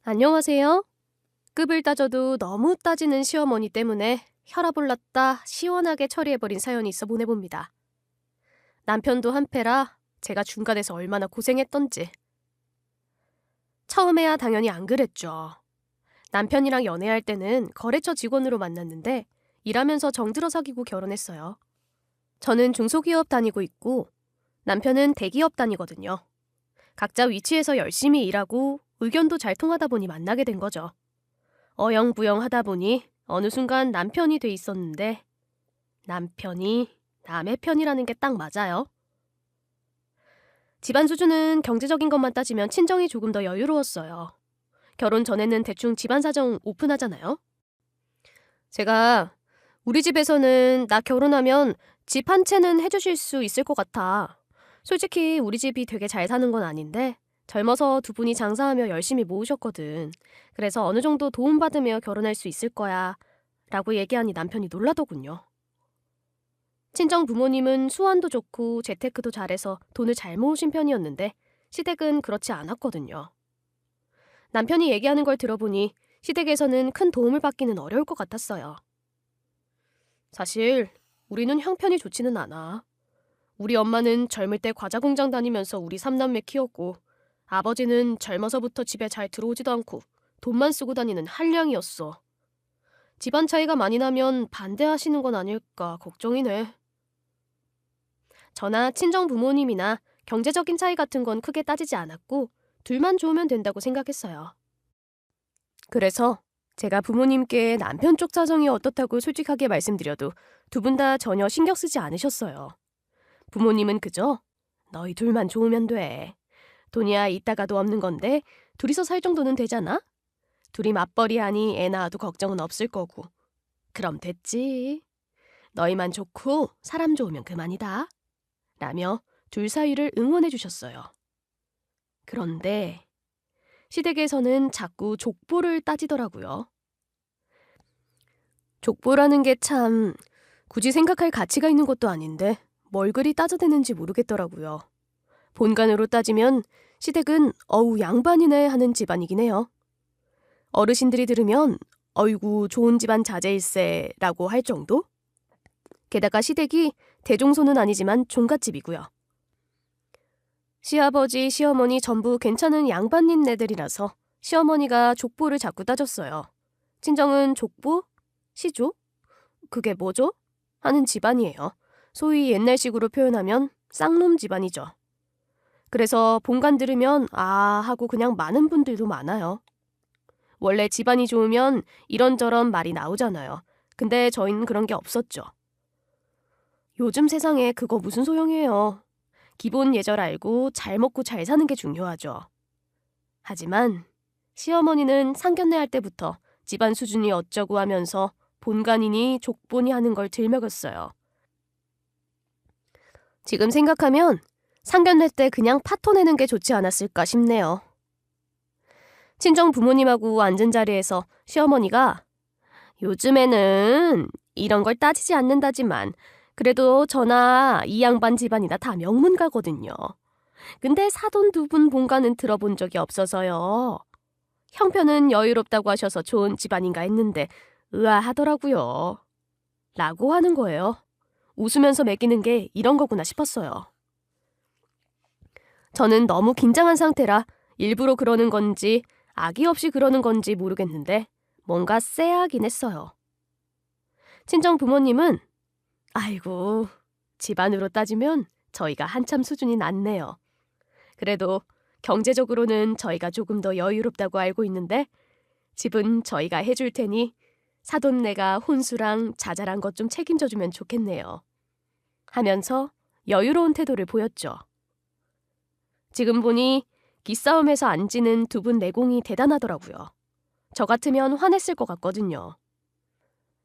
안녕하세요. 급을 따져도 너무 따지는 시어머니 때문에 혈압 올랐다 시원하게 처리해버린 사연이 있어 보내봅니다. 남편도 한패라 제가 중간에서 얼마나 고생했던지. 처음에야 당연히 안 그랬죠. 남편이랑 연애할 때는 거래처 직원으로 만났는데 일하면서 정들어 사귀고 결혼했어요. 저는 중소기업 다니고 있고 남편은 대기업 다니거든요. 각자 위치에서 열심히 일하고 의견도 잘 통하다 보니 만나게 된 거죠. 어영부영 하다 보니 어느 순간 남편이 돼 있었는데 남편이 남의 편이라는 게 딱 맞아요. 집안 수준은 경제적인 것만 따지면 친정이 조금 더 여유로웠어요. 결혼 전에는 대충 집안 사정 오픈하잖아요. 제가 우리 집에서는 나 결혼하면 집 한 채는 해주실 수 있을 것 같아. 솔직히 우리 집이 되게 잘 사는 건 아닌데 젊어서 두 분이 장사하며 열심히 모으셨거든. 그래서 어느 정도 도움받으며 결혼할 수 있을 거야 라고 얘기하니 남편이 놀라더군요. 친정 부모님은 수완도 좋고 재테크도 잘해서 돈을 잘 모으신 편이었는데 시댁은 그렇지 않았거든요. 남편이 얘기하는 걸 들어보니 시댁에서는 큰 도움을 받기는 어려울 것 같았어요. 사실 우리는 형편이 좋지는 않아. 우리 엄마는 젊을 때 과자 공장 다니면서 우리 삼남매 키웠고 아버지는 젊어서부터 집에 잘 들어오지도 않고 돈만 쓰고 다니는 한량이었어. 집안 차이가 많이 나면 반대하시는 건 아닐까 걱정이네. 저나 친정 부모님이나 경제적인 차이 같은 건 크게 따지지 않았고 둘만 좋으면 된다고 생각했어요. 그래서 제가 부모님께 남편 쪽 사정이 어떻다고 솔직하게 말씀드려도 두 분 다 전혀 신경 쓰지 않으셨어요. 부모님은 그저 너희 둘만 좋으면 돼. 돈이야 이따가도 없는 건데 둘이서 살 정도는 되잖아? 둘이 맞벌이하니 애 낳아도 걱정은 없을 거고. 그럼 됐지. 너희만 좋고 사람 좋으면 그만이다. 라며 둘 사이를 응원해 주셨어요. 그런데 시댁에서는 자꾸 족보를 따지더라고요. 족보라는 게 참 굳이 생각할 가치가 있는 것도 아닌데 뭘 그리 따져대는지 모르겠더라고요. 본관으로 따지면 시댁은 어우 양반이네 하는 집안이긴 해요. 어르신들이 들으면 어이구 좋은 집안 자제일세라고 할 정도? 게다가 시댁이 대종소는 아니지만 종갓집이고요. 시아버지, 시어머니 전부 괜찮은 양반님네들이라서 시어머니가 족보를 자꾸 따졌어요. 친정은 족보? 시조? 그게 뭐죠? 하는 집안이에요. 소위 옛날식으로 표현하면 쌍놈 집안이죠. 그래서 본관 들으면 아 하고 그냥 많은 분들도 많아요. 원래 집안이 좋으면 이런저런 말이 나오잖아요. 근데 저희는 그런 게 없었죠. 요즘 세상에 그거 무슨 소용이에요. 기본 예절 알고 잘 먹고 잘 사는 게 중요하죠. 하지만 시어머니는 상견례 할 때부터 집안 수준이 어쩌고 하면서 본관이니 족보니 하는 걸 들먹였어요. 지금 생각하면 상견례 때 그냥 파토 내는 게 좋지 않았을까 싶네요. 친정 부모님하고 앉은 자리에서 시어머니가 요즘에는 이런 걸 따지지 않는다지만 그래도 저나 이 양반 집안이나 다 명문가거든요. 근데 사돈 두 분 본가는 들어본 적이 없어서요. 형편은 여유롭다고 하셔서 좋은 집안인가 했는데 의아하더라고요. 라고 하는 거예요. 웃으면서 매기는 게 이런 거구나 싶었어요. 저는 너무 긴장한 상태라 일부러 그러는 건지 악의 없이 그러는 건지 모르겠는데 뭔가 쎄하긴 했어요. 친정 부모님은 아이고 집안으로 따지면 저희가 한참 수준이 낮네요. 그래도 경제적으로는 저희가 조금 더 여유롭다고 알고 있는데 집은 저희가 해줄 테니 사돈네가 혼수랑 자잘한 것 좀 책임져주면 좋겠네요. 하면서 여유로운 태도를 보였죠. 지금 보니 기싸움에서 안 지는 두 분 내공이 대단하더라고요. 저 같으면 화냈을 것 같거든요.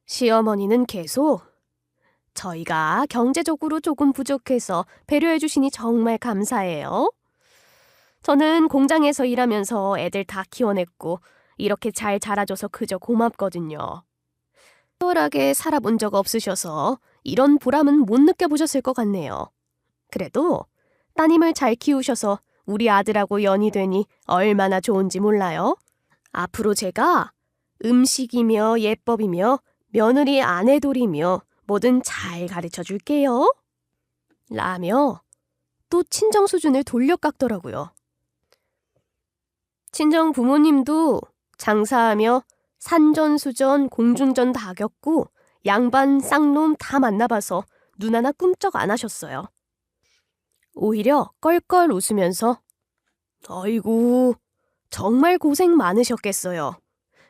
시어머니는 계속 저희가 경제적으로 조금 부족해서 배려해 주시니 정말 감사해요. 저는 공장에서 일하면서 애들 다 키워냈고 이렇게 잘 자라줘서 그저 고맙거든요. 수월하게 살아본 적 없으셔서 이런 보람은 못 느껴보셨을 것 같네요. 그래도 따님을 잘 키우셔서 우리 아들하고 연이 되니 얼마나 좋은지 몰라요. 앞으로 제가 음식이며 예법이며 며느리 아내돌이며 뭐든 잘 가르쳐 줄게요. 라며 또 친정 수준을 돌려 깎더라고요. 친정 부모님도 장사하며 산전수전 공중전 다 겪고 양반 쌍놈 다 만나봐서 눈 하나 꿈쩍 안 하셨어요. 오히려 껄껄 웃으면서 아이고 정말 고생 많으셨겠어요.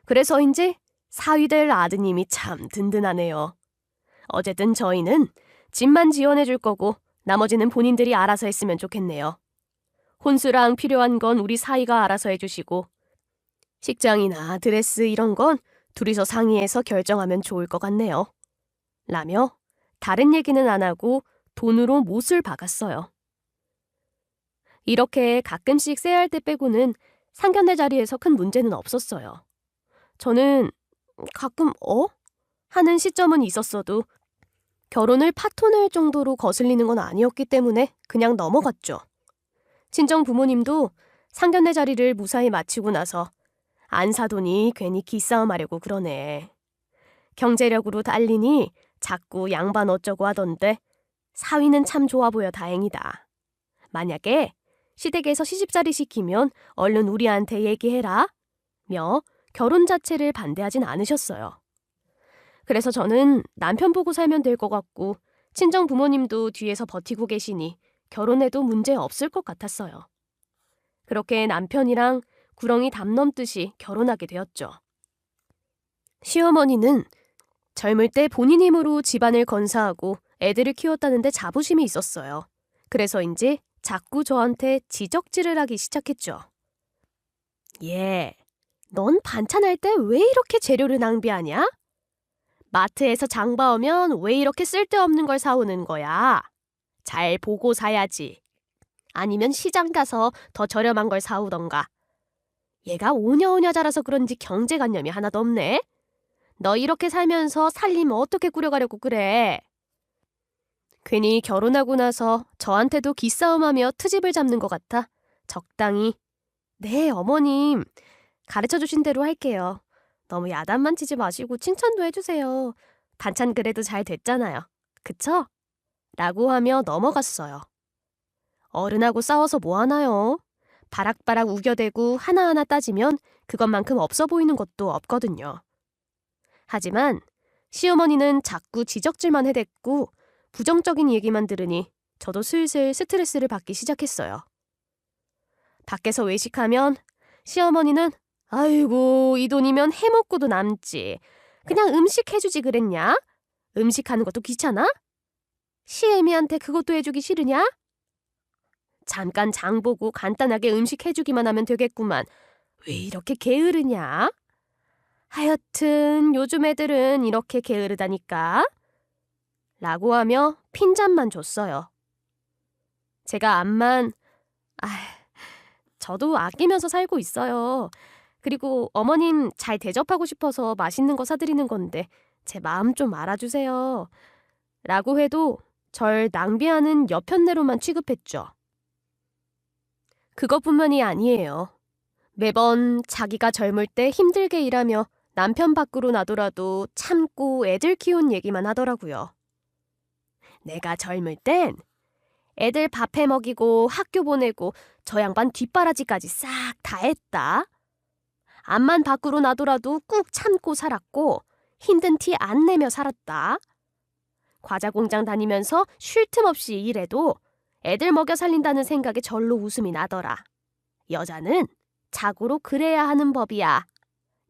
그래서인지 사위 될 아드님이 참 든든하네요. 어쨌든 저희는 집만 지원해 줄 거고 나머지는 본인들이 알아서 했으면 좋겠네요. 혼수랑 필요한 건 우리 사위가 알아서 해주시고 식장이나 드레스 이런 건 둘이서 상의해서 결정하면 좋을 것 같네요. 라며 다른 얘기는 안 하고 돈으로 못을 박았어요. 이렇게 가끔씩 쎄할 때 빼고는 상견례 자리에서 큰 문제는 없었어요. 저는 가끔 하는 시점은 있었어도 결혼을 파토낼 정도로 거슬리는 건 아니었기 때문에 그냥 넘어갔죠. 친정 부모님도 상견례 자리를 무사히 마치고 나서 안 사돈이 괜히 기싸움하려고 그러네. 경제력으로 달리니 자꾸 양반 어쩌고 하던데 사위는 참 좋아 보여 다행이다. 만약에 시댁에서 시집살이 시키면 얼른 우리한테 얘기해라. 며 결혼 자체를 반대하진 않으셨어요. 그래서 저는 남편 보고 살면 될 것 같고 친정 부모님도 뒤에서 버티고 계시니 결혼해도 문제 없을 것 같았어요. 그렇게 남편이랑 구렁이 담 넘듯이 결혼하게 되었죠. 시어머니는 젊을 때 본인 힘으로 집안을 건사하고 애들을 키웠다는데 자부심이 있었어요. 그래서인지 자꾸 저한테 지적질을 하기 시작했죠. 넌 반찬할 때 왜 이렇게 재료를 낭비하냐? 마트에서 장 봐오면 왜 이렇게 쓸데없는 걸 사오는 거야? 잘 보고 사야지. 아니면 시장 가서 더 저렴한 걸 사오던가. 얘가 오냐오냐 자라서 그런지 경제관념이 하나도 없네. 너 이렇게 살면서 살림 어떻게 꾸려가려고 그래? 괜히 결혼하고 나서 저한테도 기싸움하며 트집을 잡는 것 같아 적당히 네 어머님 가르쳐주신 대로 할게요. 너무 야단만 치지 마시고 칭찬도 해주세요. 반찬 그래도 잘 됐잖아요. 그쵸? 라고 하며 넘어갔어요. 어른하고 싸워서 뭐하나요? 바락바락 우겨대고 하나하나 따지면 그것만큼 없어 보이는 것도 없거든요. 하지만 시어머니는 자꾸 지적질만 해댔고 부정적인 얘기만 들으니 저도 슬슬 스트레스를 받기 시작했어요. 밖에서 외식하면 시어머니는 아이고 이 돈이면 해먹고도 남지. 그냥 음식 해주지 그랬냐? 음식하는 것도 귀찮아? 시애미한테 그것도 해주기 싫으냐? 잠깐 장 보고 간단하게 음식 해주기만 하면 되겠구만. 왜 이렇게 게으르냐? 하여튼 요즘 애들은 이렇게 게으르다니까. 라고 하며 핀잔만 줬어요. 제가 암만 저도 아끼면서 살고 있어요. 그리고 어머님 잘 대접하고 싶어서 맛있는 거 사드리는 건데 제 마음 좀 알아주세요. 라고 해도 절 낭비하는 여편네로만 취급했죠. 그것뿐만이 아니에요. 매번 자기가 젊을 때 힘들게 일하며 남편 밖으로 나더라도 참고 애들 키운 얘기만 하더라고요. 내가 젊을 땐 애들 밥해 먹이고 학교 보내고 저 양반 뒷바라지까지 싹 다 했다. 암만 밖으로 나더라도 꾹 참고 살았고 힘든 티 안 내며 살았다. 과자 공장 다니면서 쉴 틈 없이 일해도 애들 먹여 살린다는 생각에 절로 웃음이 나더라. 여자는 자고로 그래야 하는 법이야.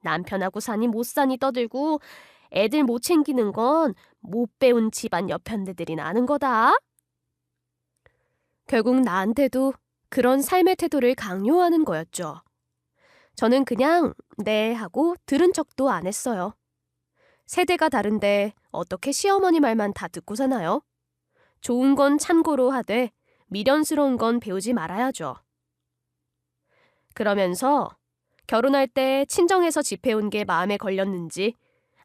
남편하고 사니 못 사니 떠들고 애들 못 챙기는 건 못 배운 집안 여편네들이 나는 거다. 결국 나한테도 그런 삶의 태도를 강요하는 거였죠. 저는 그냥 네 하고 들은 척도 안 했어요. 세대가 다른데 어떻게 시어머니 말만 다 듣고 사나요? 좋은 건 참고로 하되 미련스러운 건 배우지 말아야죠. 그러면서 결혼할 때 친정에서 집해온 게 마음에 걸렸는지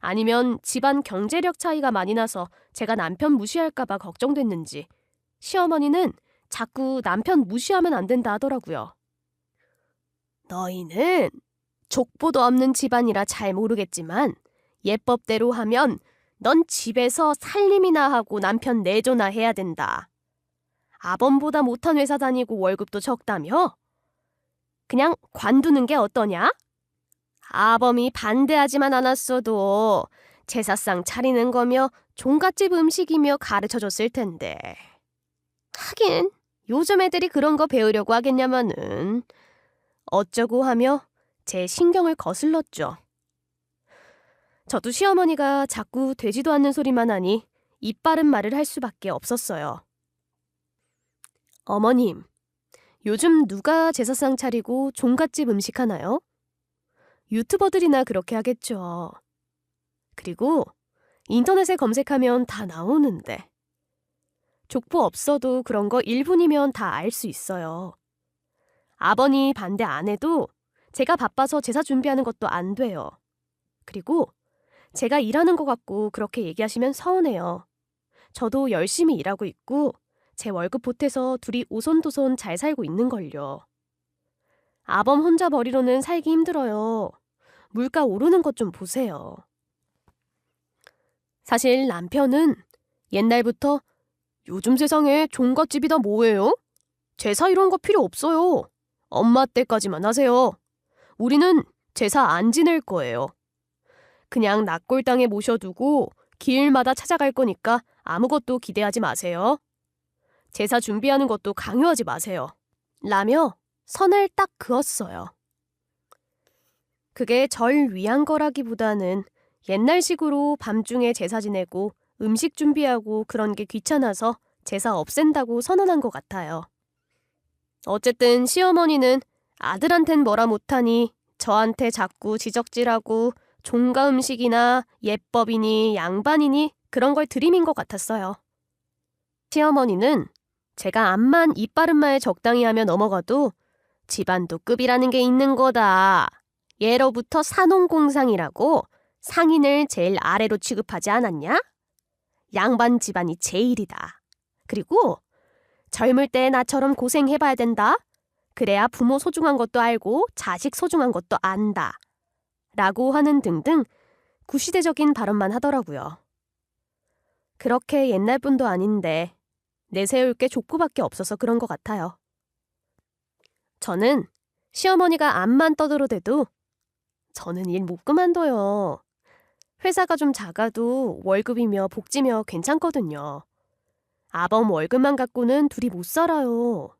아니면 집안 경제력 차이가 많이 나서 제가 남편 무시할까 봐 걱정됐는지 시어머니는 자꾸 남편 무시하면 안 된다 하더라고요. 너희는 족보도 없는 집안이라 잘 모르겠지만 예법대로 하면 넌 집에서 살림이나 하고 남편 내조나 해야 된다. 아범보다 못한 회사 다니고 월급도 적다며? 그냥 관두는 게 어떠냐? 아범이 반대하지만 않았어도 제사상 차리는 거며 종갓집 음식이며 가르쳐줬을 텐데. 하긴 요즘 애들이 그런 거 배우려고 하겠냐마는. 어쩌고 하며 제 신경을 거슬렀죠. 저도 시어머니가 자꾸 되지도 않는 소리만 하니 입 바른 말을 할 수밖에 없었어요. 어머님, 요즘 누가 제사상 차리고 종갓집 음식 하나요? 유튜버들이나 그렇게 하겠죠. 그리고 인터넷에 검색하면 다 나오는데. 족보 없어도 그런 거 1분이면 다 알 수 있어요. 아버니 반대 안 해도 제가 바빠서 제사 준비하는 것도 안 돼요. 그리고 제가 일하는 것 같고 그렇게 얘기하시면 서운해요. 저도 열심히 일하고 있고 제 월급 보태서 둘이 오손도손 잘 살고 있는걸요. 아범 혼자 머리로는 살기 힘들어요. 물가 오르는 것 좀 보세요. 사실 남편은 옛날부터 요즘 세상에 종갓집이다 뭐예요? 제사 이런 거 필요 없어요. 엄마 때까지만 하세요. 우리는 제사 안 지낼 거예요. 그냥 낙골당에 모셔두고 기일마다 찾아갈 거니까 아무것도 기대하지 마세요. 제사 준비하는 것도 강요하지 마세요. 라며 선을 딱 그었어요. 그게 절 위한 거라기보다는 옛날식으로 밤중에 제사 지내고 음식 준비하고 그런 게 귀찮아서 제사 없앤다고 선언한 것 같아요. 어쨌든 시어머니는 아들한텐 뭐라 못하니 저한테 자꾸 지적질하고 종가 음식이나 예법이니 양반이니 그런 걸 들이민 것 같았어요. 시어머니는 제가 암만 입 바른 말 적당히 하며 넘어가도 집안도 급이라는 게 있는 거다. 예로부터 산홍공상이라고 상인을 제일 아래로 취급하지 않았냐? 양반 집안이 제일이다. 그리고 젊을 때 나처럼 고생해봐야 된다. 그래야 부모 소중한 것도 알고 자식 소중한 것도 안다. 라고 하는 등등 구시대적인 발언만 하더라고요. 그렇게 옛날 분도 아닌데 내세울 게 족보밖에 없어서 그런 것 같아요. 저는 시어머니가 암만 떠들어대도 저는 일 못 그만둬요. 회사가 좀 작아도 월급이며 복지며 괜찮거든요. 아범 월급만 갖고는 둘이 못 살아요.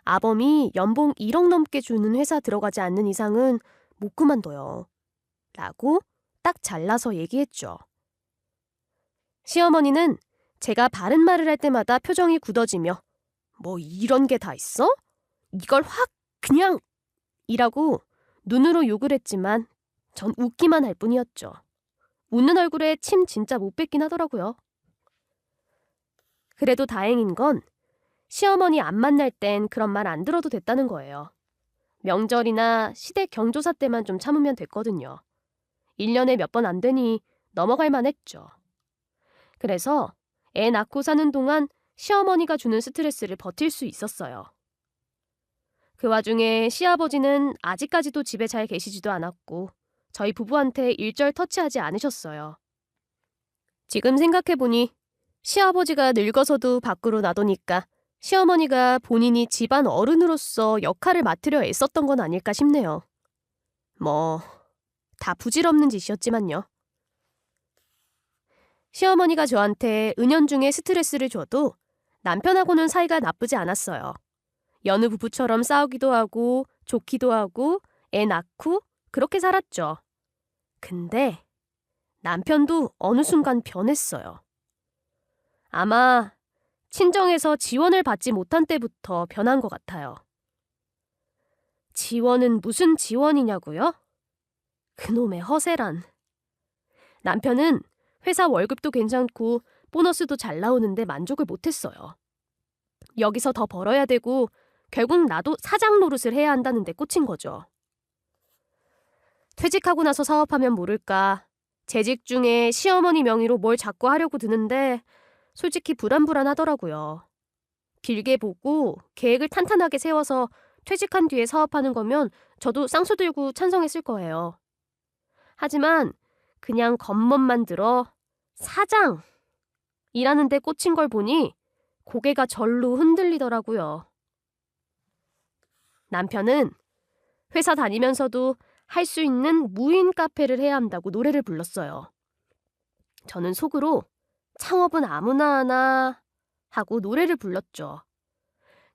아범이 연봉 1억 넘게 주는 회사 들어가지 않는 이상은 못 그만둬요. 라고 딱 잘라서 얘기했죠. 시어머니는 제가 바른 말을 할 때마다 표정이 굳어지며 뭐 이런 게 다 있어? 이걸 확 그냥 이라고 눈으로 욕을 했지만 전 웃기만 할 뿐이었죠. 웃는 얼굴에 침 진짜 못 뱉긴 하더라고요. 그래도 다행인 건 시어머니 안 만날 땐 그런 말 안 들어도 됐다는 거예요. 명절이나 시댁 경조사 때만 좀 참으면 됐거든요. 1년에 몇 번 안 되니 넘어갈 만했죠. 그래서 애 낳고 사는 동안 시어머니가 주는 스트레스를 버틸 수 있었어요. 그 와중에 시아버지는 아직까지도 집에 잘 계시지도 않았고 저희 부부한테 일절 터치하지 않으셨어요. 지금 생각해보니 시아버지가 늙어서도 밖으로 나도니까 시어머니가 본인이 집안 어른으로서 역할을 맡으려 애썼던 건 아닐까 싶네요. 뭐 다 부질없는 짓이었지만요. 시어머니가 저한테 은연중에 스트레스를 줘도 남편하고는 사이가 나쁘지 않았어요. 여느 부부처럼 싸우기도 하고 좋기도 하고 애 낳고 그렇게 살았죠. 근데 남편도 어느 순간 변했어요. 아마 친정에서 지원을 받지 못한 때부터 변한 것 같아요. 지원은 무슨 지원이냐고요? 그놈의 허세란. 남편은 회사 월급도 괜찮고 보너스도 잘 나오는데 만족을 못했어요. 여기서 더 벌어야 되고 결국 나도 사장 노릇을 해야 한다는데 꽂힌 거죠. 퇴직하고 나서 사업하면 모를까 재직 중에 시어머니 명의로 뭘 자꾸 하려고 드는데 솔직히 불안불안하더라고요. 길게 보고 계획을 탄탄하게 세워서 퇴직한 뒤에 사업하는 거면 저도 쌍수 들고 찬성했을 거예요. 하지만 그냥 겉멋만 들어 사장이라는 데 꽂힌 걸 보니 고개가 절로 흔들리더라고요. 남편은 회사 다니면서도 할 수 있는 무인 카페를 해야 한다고 노래를 불렀어요. 저는 속으로 창업은 아무나 하나 하고 노래를 불렀죠.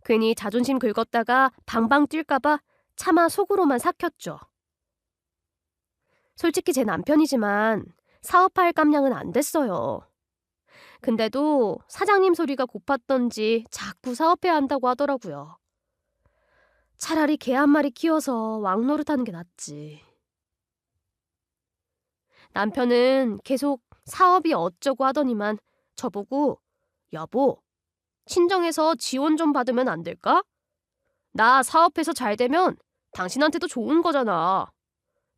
괜히 자존심 긁었다가 방방 뛸까봐 차마 속으로만 삭혔죠. 솔직히 제 남편이지만 사업할 깜냥은 안 됐어요. 근데도 사장님 소리가 고팠던지 자꾸 사업해야 한다고 하더라고요. 차라리 개 한 마리 키워서 왕노릇하는 게 낫지. 남편은 계속 사업이 어쩌고 하더니만 저보고 여보, 친정에서 지원 좀 받으면 안 될까? 나 사업해서 잘 되면 당신한테도 좋은 거잖아.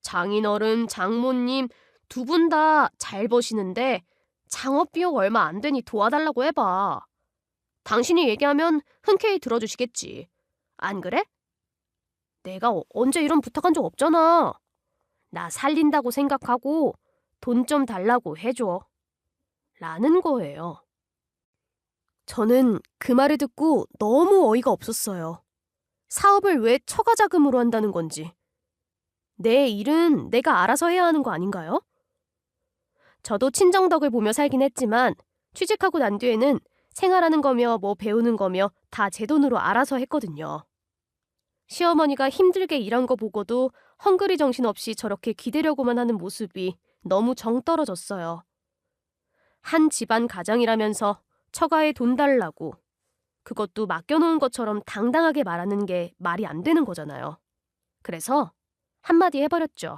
장인어른, 장모님 두 분 다 잘 버시는데 창업 비용 얼마 안 되니 도와달라고 해봐. 당신이 얘기하면 흔쾌히 들어주시겠지. 안 그래? 내가 언제 이런 부탁한 적 없잖아. 나 살린다고 생각하고 돈 좀 달라고 해줘. 라는 거예요. 저는 그 말을 듣고 너무 어이가 없었어요. 사업을 왜 처가자금으로 한다는 건지. 내 일은 내가 알아서 해야 하는 거 아닌가요? 저도 친정덕을 보며 살긴 했지만 취직하고 난 뒤에는 생활하는 거며 뭐 배우는 거며 다 제 돈으로 알아서 했거든요. 시어머니가 힘들게 일한 거 보고도 헝그리 정신없이 저렇게 기대려고만 하는 모습이 너무 정 떨어졌어요. 한 집안 가장이라면서 처가에 돈 달라고, 그것도 맡겨놓은 것처럼 당당하게 말하는 게 말이 안 되는 거잖아요. 그래서 한마디 해버렸죠.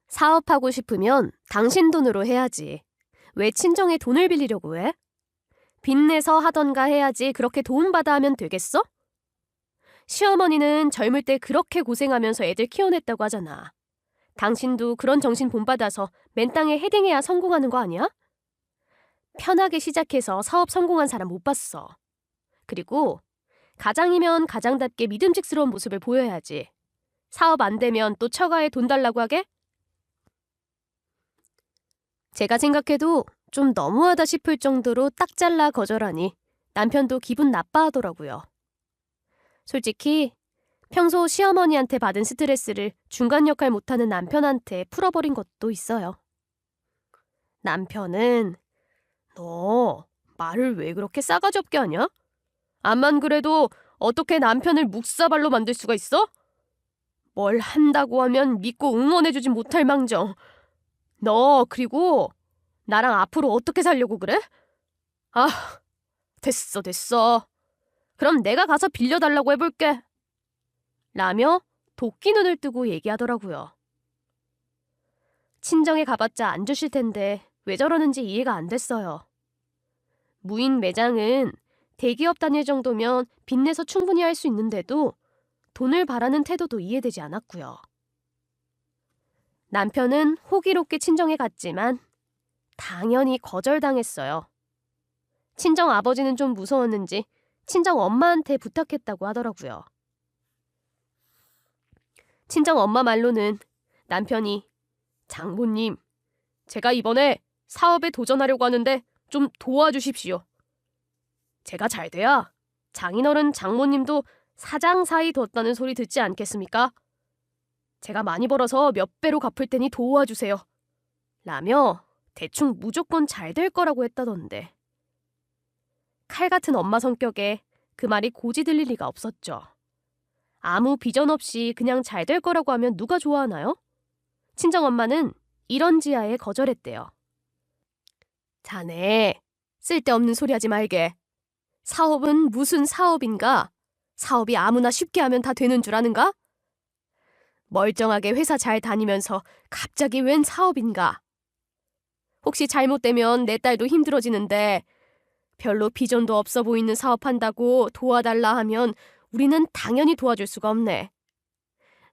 사업하고 싶으면 당신 돈으로 해야지. 왜 친정에 돈을 빌리려고 해? 빚내서 하던가 해야지 그렇게 도움받아 하면 되겠어? 시어머니는 젊을 때 그렇게 고생하면서 애들 키워냈다고 하잖아. 당신도 그런 정신 본받아서 맨땅에 헤딩해야 성공하는 거 아니야? 편하게 시작해서 사업 성공한 사람 못 봤어. 그리고 가장이면 가장답게 믿음직스러운 모습을 보여야지. 사업 안 되면 또 처가에 돈 달라고 하게? 제가 생각해도 좀 너무하다 싶을 정도로 딱 잘라 거절하니 남편도 기분 나빠하더라고요. 솔직히 평소 시어머니한테 받은 스트레스를 중간 역할 못하는 남편한테 풀어버린 것도 있어요. 남편은 너 말을 왜 그렇게 싸가지 없게 하냐? 암만 그래도 어떻게 남편을 묵사발로 만들 수가 있어? 뭘 한다고 하면 믿고 응원해주진 못할 망정. 너 그리고 나랑 앞으로 어떻게 살려고 그래? 아, 됐어. 그럼 내가 가서 빌려달라고 해볼게. 라며 도끼 눈을 뜨고 얘기하더라고요. 친정에 가봤자 안 주실 텐데 왜 저러는지 이해가 안 됐어요. 무인 매장은 대기업 다닐 정도면 빚내서 충분히 할 수 있는데도 돈을 바라는 태도도 이해되지 않았고요. 남편은 호기롭게 친정에 갔지만 당연히 거절당했어요. 친정 아버지는 좀 무서웠는지 친정 엄마한테 부탁했다고 하더라고요. 친정 엄마 말로는 남편이 장모님, 제가 이번에 사업에 도전하려고 하는데 좀 도와주십시오. 제가 잘 돼야 장인어른 장모님도 사장 사이 뒀다는 소리 듣지 않겠습니까? 제가 많이 벌어서 몇 배로 갚을 테니 도와주세요. 라며 대충 무조건 잘 될 거라고 했다던데. 칼 같은 엄마 성격에 그 말이 고지 들릴 리가 없었죠. 아무 비전 없이 그냥 잘 될 거라고 하면 누가 좋아하나요? 친정엄마는 이런 지하에 거절했대요. 자네, 쓸데없는 소리 하지 말게. 사업은 무슨 사업인가? 사업이 아무나 쉽게 하면 다 되는 줄 아는가? 멀쩡하게 회사 잘 다니면서 갑자기 웬 사업인가? 혹시 잘못되면 내 딸도 힘들어지는데 별로 비전도 없어 보이는 사업한다고 도와달라 하면 우리는 당연히 도와줄 수가 없네.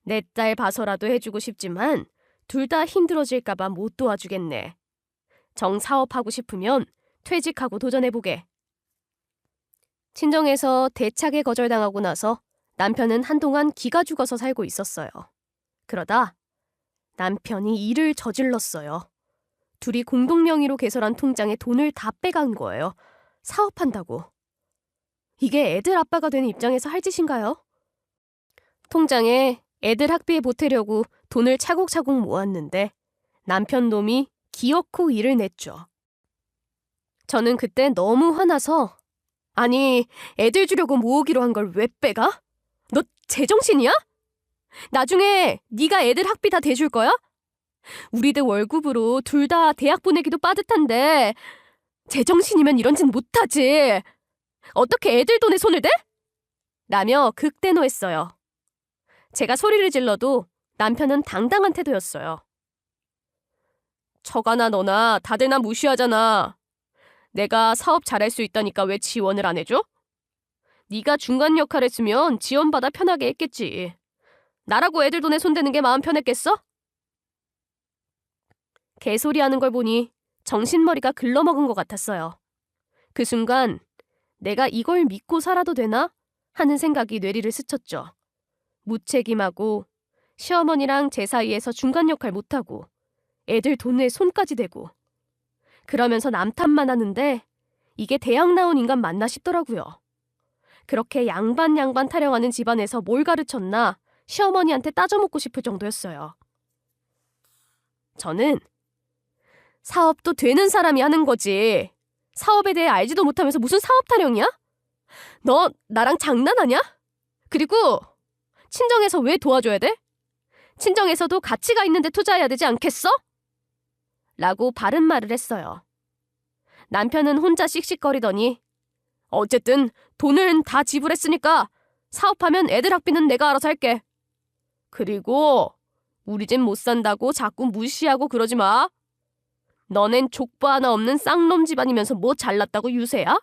내 딸 봐서라도 해주고 싶지만 둘 다 힘들어질까봐 못 도와주겠네. 정 사업하고 싶으면 퇴직하고 도전해보게. 친정에서 대차게 거절당하고 나서 남편은 한동안 기가 죽어서 살고 있었어요. 그러다 남편이 일을 저질렀어요. 둘이 공동 명의로 개설한 통장에 돈을 다 빼간 거예요. 사업한다고. 이게 애들 아빠가 된 입장에서 할 짓인가요? 통장에 애들 학비에 보태려고 돈을 차곡차곡 모았는데 남편 놈이 기어코 일을 냈죠. 저는 그때 너무 화나서 아니, 애들 주려고 모으기로 한 걸 왜 빼가? 너 제정신이야? 나중에 네가 애들 학비 다 대줄 거야? 우리들 월급으로 둘 다 대학 보내기도 빠듯한데 제정신이면 이런 짓 못하지. 어떻게 애들 돈에 손을 대? 라며 극대노했어요. 제가 소리를 질러도 남편은 당당한 태도였어요. 저가나 너나 다들 나 무시하잖아. 내가 사업 잘할 수 있다니까 왜 지원을 안 해줘? 네가 중간 역할 했으면 지원받아 편하게 했겠지. 나라고 애들 돈에 손대는 게 마음 편했겠어? 개소리하는 걸 보니 정신머리가 글러먹은 것 같았어요. 그 순간 내가 이걸 믿고 살아도 되나? 하는 생각이 뇌리를 스쳤죠. 무책임하고 시어머니랑 제 사이에서 중간 역할 못하고 애들 돈에 손까지 대고 그러면서 남 탓만 하는데 이게 대학 나온 인간 맞나 싶더라고요. 그렇게 양반 타령하는 집안에서 뭘 가르쳤나 시어머니한테 따져먹고 싶을 정도였어요. 저는 사업도 되는 사람이 하는 거지. 사업에 대해 알지도 못하면서 무슨 사업 타령이야? 너 나랑 장난하냐? 그리고 친정에서 왜 도와줘야 돼? 친정에서도 가치가 있는데 투자해야 되지 않겠어? 라고 바른 말을 했어요. 남편은 혼자 씩씩거리더니 어쨌든 돈은 다 지불했으니까 사업하면 애들 학비는 내가 알아서 할게. 그리고 우리 집 못 산다고 자꾸 무시하고 그러지 마. 너넨 족보 하나 없는 쌍놈 집안이면서 뭐 잘났다고 유세야?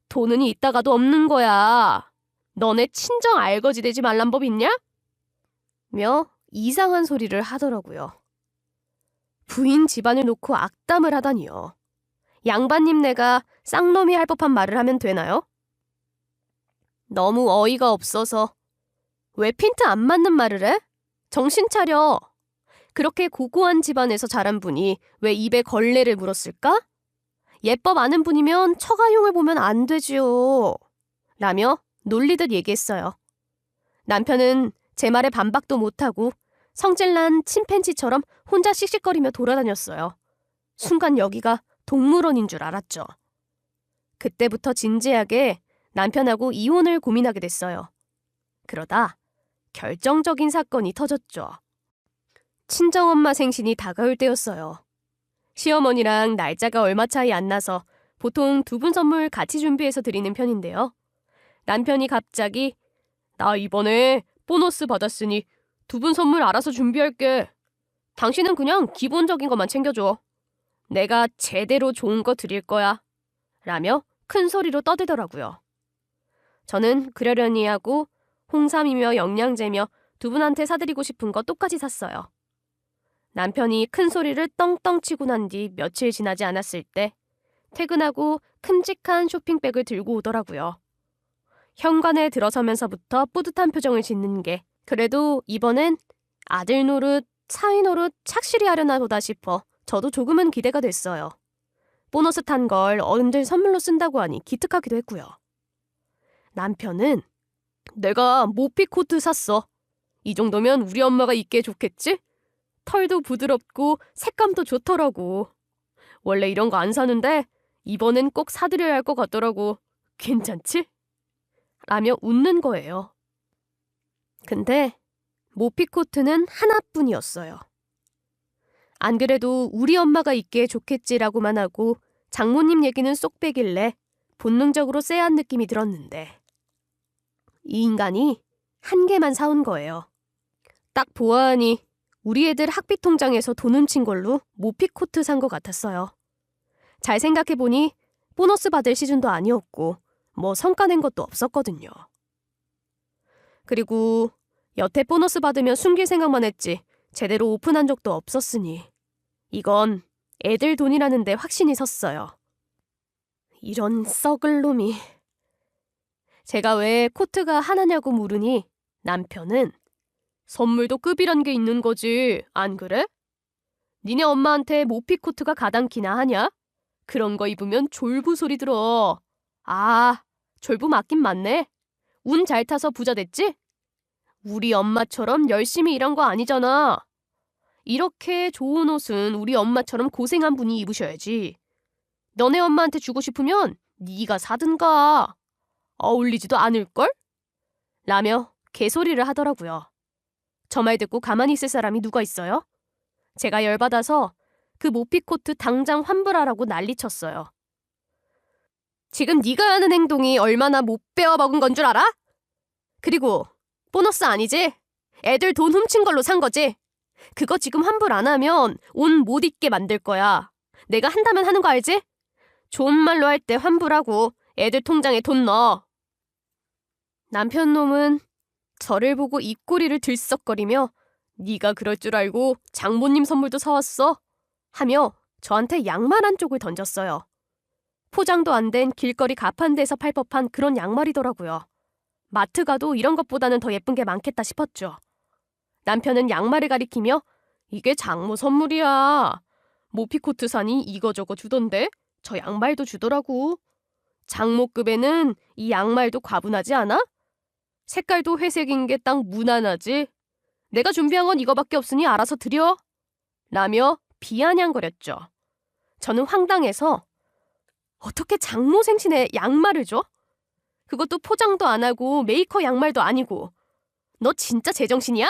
돈은 있다가도 없는 거야. 너네 친정 알거지 되지 말란 법 있냐? 며 이상한 소리를 하더라고요. 부인 집안을 놓고 악담을 하다니요. 양반님네가 쌍놈이 할 법한 말을 하면 되나요? 너무 어이가 없어서. 왜 핀트 안 맞는 말을 해? 정신 차려. 그렇게 고고한 집안에서 자란 분이 왜 입에 걸레를 물었을까? 예법 아는 분이면 처가용을 보면 안 되지요. 라며 놀리듯 얘기했어요. 남편은 제 말에 반박도 못하고 성질난 침팬지처럼 혼자 씩씩거리며 돌아다녔어요. 순간 여기가 동물원인 줄 알았죠. 그때부터 진지하게 남편하고 이혼을 고민하게 됐어요. 그러다 결정적인 사건이 터졌죠. 친정엄마 생신이 다가올 때였어요. 시어머니랑 날짜가 얼마 차이 안 나서 보통 두 분 선물 같이 준비해서 드리는 편인데요. 남편이 갑자기 나 이번에 보너스 받았으니 두 분 선물 알아서 준비할게. 당신은 그냥 기본적인 것만 챙겨줘. 내가 제대로 좋은 거 드릴 거야. 라며 큰 소리로 떠들더라고요. 저는 그러려니 하고 홍삼이며 영양제며 두 분한테 사드리고 싶은 거 똑같이 샀어요. 남편이 큰 소리를 떵떵 치고 난 뒤 며칠 지나지 않았을 때 퇴근하고 큼직한 쇼핑백을 들고 오더라고요. 현관에 들어서면서부터 뿌듯한 표정을 짓는 게 그래도 이번엔 아들 노릇, 사위 노릇 착실히 하려나 보다 싶어 저도 조금은 기대가 됐어요. 보너스 탄 걸 어른들 선물로 쓴다고 하니 기특하기도 했고요. 남편은 내가 모피 코트 샀어. 이 정도면 우리 엄마가 입기에 좋겠지? 털도 부드럽고 색감도 좋더라고. 원래 이런 거 안 사는데 이번엔 꼭 사드려야 할 것 같더라고. 괜찮지? 라며 웃는 거예요. 근데 모피 코트는 하나뿐이었어요. 안 그래도 우리 엄마가 입기에 좋겠지라고만 하고 장모님 얘기는 쏙 빼길래 본능적으로 쎄한 느낌이 들었는데 이 인간이 한 개만 사온 거예요. 딱 보아하니 우리 애들 학비 통장에서 돈 훔친 걸로 모피 코트 산 것 같았어요. 잘 생각해보니 보너스 받을 시즌도 아니었고 뭐 성과 낸 것도 없었거든요. 그리고 여태 보너스 받으면 숨길 생각만 했지 제대로 오픈한 적도 없었으니 이건 애들 돈이라는데 확신이 섰어요. 이런 썩을 놈이. 제가 왜 코트가 하나냐고 물으니 남편은 선물도 급이란 게 있는 거지, 안 그래? 니네 엄마한테 모피 코트가 가당키나 하냐? 그런 거 입으면 졸부 소리 들어. 아, 졸부 맞긴 맞네. 운 잘 타서 부자 됐지? 우리 엄마처럼 열심히 일한 거 아니잖아. 이렇게 좋은 옷은 우리 엄마처럼 고생한 분이 입으셔야지. 너네 엄마한테 주고 싶으면 네가 사든가. 어울리지도 않을걸? 라며 개소리를 하더라고요. 저 말 듣고 가만히 있을 사람이 누가 있어요? 제가 열받아서 그 모피코트 당장 환불하라고 난리쳤어요. 지금 네가 하는 행동이 얼마나 못 배워먹은 건 줄 알아? 그리고 보너스 아니지? 애들 돈 훔친 걸로 산 거지? 그거 지금 환불 안 하면 옷 못 입게 만들 거야. 내가 한다면 하는 거 알지? 좋은 말로 할 때 환불하고 애들 통장에 돈 넣어. 남편 놈은 저를 보고 입꼬리를 들썩거리며 네가 그럴 줄 알고 장모님 선물도 사왔어 하며 저한테 양말 한 쪽을 던졌어요. 포장도 안 된 길거리 가판대에서 팔 법한 그런 양말이더라고요. 마트 가도 이런 것보다는 더 예쁜 게 많겠다 싶었죠. 남편은 양말을 가리키며 이게 장모 선물이야. 모피코트 사니 이거저거 주던데 저 양말도 주더라고. 장모급에는 이 양말도 과분하지 않아? 색깔도 회색인 게 딱 무난하지. 내가 준비한 건 이거밖에 없으니 알아서 드려. 라며 비아냥거렸죠. 저는 황당해서 어떻게 장모 생신에 양말을 줘? 그것도 포장도 안 하고 메이커 양말도 아니고. 너 진짜 제정신이야?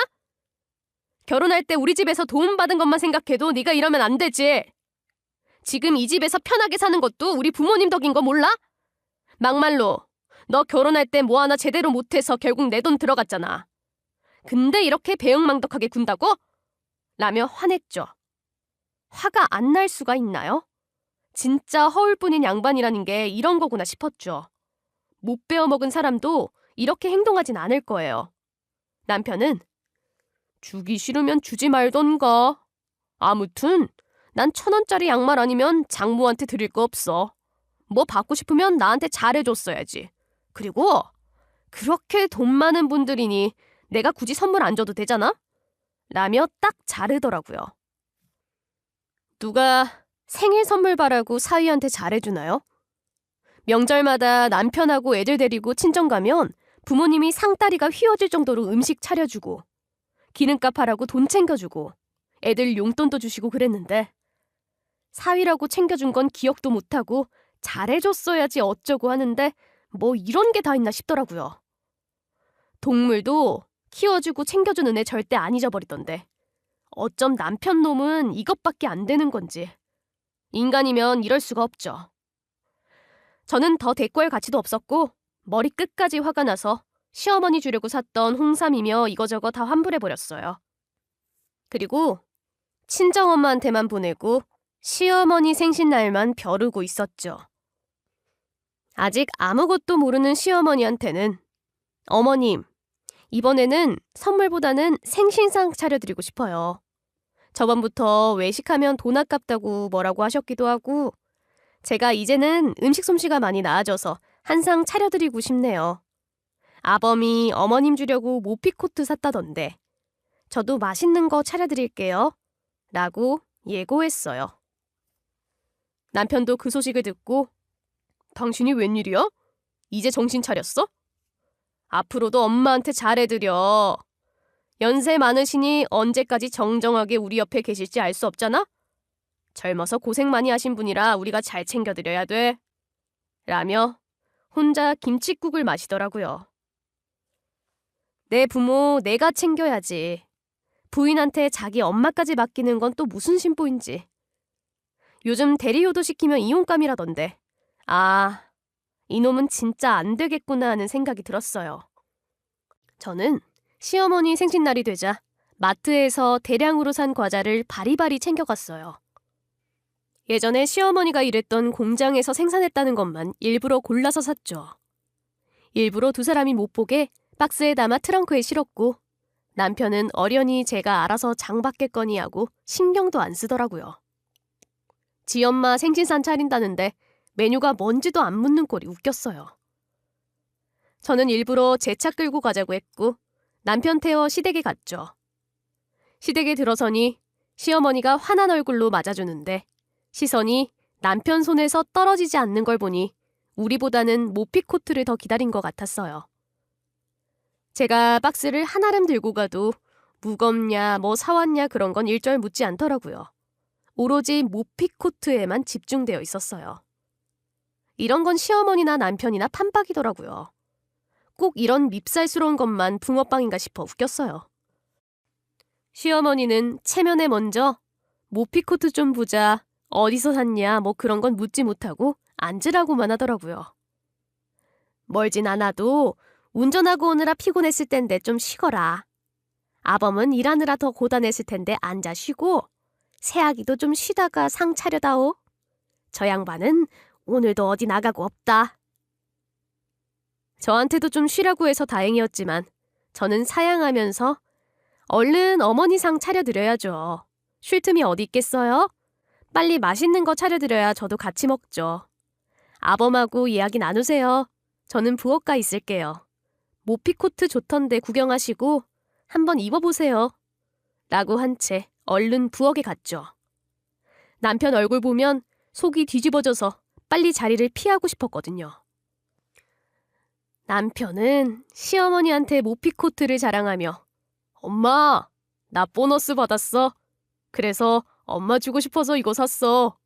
결혼할 때 우리 집에서 도움받은 것만 생각해도 네가 이러면 안 되지. 지금 이 집에서 편하게 사는 것도 우리 부모님 덕인 거 몰라? 막말로 너 결혼할 때 뭐 하나 제대로 못해서 결국 내 돈 들어갔잖아. 근데 이렇게 배은망덕하게 군다고? 라며 화냈죠. 화가 안 날 수가 있나요? 진짜 허울뿐인 양반이라는 게 이런 거구나 싶었죠. 못 배워먹은 사람도 이렇게 행동하진 않을 거예요. 남편은 주기 싫으면 주지 말던가. 아무튼 난 1,000원짜리 양말 아니면 장모한테 드릴 거 없어. 뭐 받고 싶으면 나한테 잘해줬어야지. 그리고 그렇게 돈 많은 분들이니 내가 굳이 선물 안 줘도 되잖아? 라며 딱 자르더라고요. 누가 생일 선물 바라고 사위한테 잘해주나요? 명절마다 남편하고 애들 데리고 친정 가면 부모님이 상다리가 휘어질 정도로 음식 차려주고 기름값 하라고 돈 챙겨주고 애들 용돈도 주시고 그랬는데 사위라고 챙겨준 건 기억도 못하고 잘해줬어야지 어쩌고 하는데 뭐 이런 게 다 있나 싶더라고요. 동물도 키워주고 챙겨주는 애 절대 안 잊어버리던데 어쩜 남편 놈은 이것밖에 안 되는 건지. 인간이면 이럴 수가 없죠. 저는 더 대꾸할 가치도 없었고 머리 끝까지 화가 나서 시어머니 주려고 샀던 홍삼이며 이거저거 다 환불해버렸어요. 그리고 친정엄마한테만 보내고 시어머니 생신날만 벼르고 있었죠. 아직 아무것도 모르는 시어머니한테는 어머님, 이번에는 선물보다는 생신상 차려드리고 싶어요. 저번부터 외식하면 돈 아깝다고 뭐라고 하셨기도 하고 제가 이제는 음식 솜씨가 많이 나아져서 한 상 차려드리고 싶네요. 아범이 어머님 주려고 모피코트 샀다던데 저도 맛있는 거 차려드릴게요. 라고 예고했어요. 남편도 그 소식을 듣고 당신이 웬일이야? 이제 정신 차렸어? 앞으로도 엄마한테 잘해드려. 연세 많으시니 언제까지 정정하게 우리 옆에 계실지 알 수 없잖아? 젊어서 고생 많이 하신 분이라 우리가 잘 챙겨드려야 돼. 라며 혼자 김칫국을 마시더라고요. 내 부모 내가 챙겨야지. 부인한테 자기 엄마까지 맡기는 건 또 무슨 심보인지. 요즘 대리효도 시키면 이혼감이라던데. 아, 이놈은 진짜 안 되겠구나 하는 생각이 들었어요. 저는 시어머니 생신날이 되자 마트에서 대량으로 산 과자를 바리바리 챙겨갔어요. 예전에 시어머니가 일했던 공장에서 생산했다는 것만 일부러 골라서 샀죠. 일부러 두 사람이 못 보게 박스에 담아 트렁크에 실었고 남편은 어련히 제가 알아서 장 받겠거니 하고 신경도 안 쓰더라고요. 지엄마 생신상 차린다는데 메뉴가 뭔지도 안 묻는 꼴이 웃겼어요. 저는 일부러 제 차 끌고 가자고 했고 남편 태워 시댁에 갔죠. 시댁에 들어서니 시어머니가 화난 얼굴로 맞아주는데 시선이 남편 손에서 떨어지지 않는 걸 보니 우리보다는 모피코트를 더 기다린 것 같았어요. 제가 박스를 한아름 들고 가도 무겁냐 뭐 사왔냐 그런 건 일절 묻지 않더라고요. 오로지 모피코트에만 집중되어 있었어요. 이런 건 시어머니나 남편이나 판박이더라고요. 꼭 이런 밉살스러운 것만 붕어빵인가 싶어 웃겼어요. 시어머니는 체면에 먼저 모피코트 좀 보자, 어디서 샀냐 뭐 그런 건 묻지 못하고 앉으라고만 하더라고요. 멀진 않아도 운전하고 오느라 피곤했을 텐데 좀 쉬거라. 아범은 일하느라 더 고단했을 텐데 앉아 쉬고 새아기도 좀 쉬다가 상 차려다오. 저 양반은 오늘도 어디 나가고 없다. 저한테도 좀 쉬라고 해서 다행이었지만 저는 사양하면서 얼른 어머니 상 차려드려야죠. 쉴 틈이 어디 있겠어요? 빨리 맛있는 거 차려드려야 저도 같이 먹죠. 아범하고 이야기 나누세요. 저는 부엌가 있을게요. 모피코트 좋던데 구경하시고 한번 입어보세요. 라고 한 채 얼른 부엌에 갔죠. 남편 얼굴 보면 속이 뒤집어져서 빨리 자리를 피하고 싶었거든요. 남편은 시어머니한테 모피코트를 자랑하며 엄마, 나 보너스 받았어. 그래서 엄마 주고 싶어서 이거 샀어.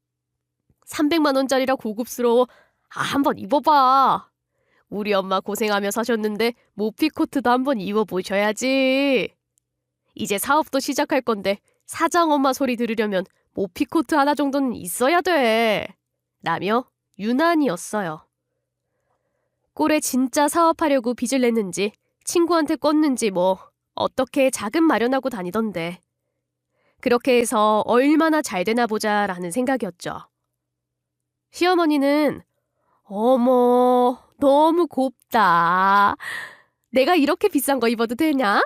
300만 원짜리라 고급스러워. 한번 입어봐. 우리 엄마 고생하며 사셨는데 모피코트도 한번 입어보셔야지. 이제 사업도 시작할 건데 사장엄마 소리 들으려면 모피코트 하나 정도는 있어야 돼. 라며 유난이었어요. 꼴에 진짜 사업하려고 빚을 냈는지 친구한테 꿨는지 뭐 어떻게 자금 마련하고 다니던데. 그렇게 해서 얼마나 잘 되나 보자라는 생각이었죠. 시어머니는 어머 너무 곱다. 내가 이렇게 비싼 거 입어도 되냐?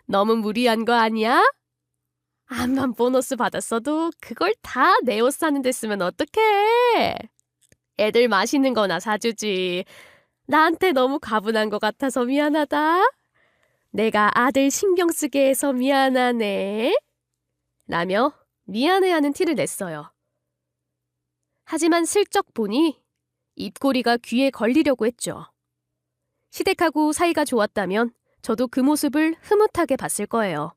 너무 무리한 거 아니야? 암만 보너스 받았어도 그걸 다 내 옷 사는 데 쓰면 어떡해? 애들 맛있는 거나 사주지. 나한테 너무 가분한 것 같아서 미안하다. 내가 아들 신경 쓰게 해서 미안하네. 라며 미안해하는 티를 냈어요. 하지만 슬쩍 보니 입꼬리가 귀에 걸리려고 했죠. 시댁하고 사이가 좋았다면 저도 그 모습을 흐뭇하게 봤을 거예요.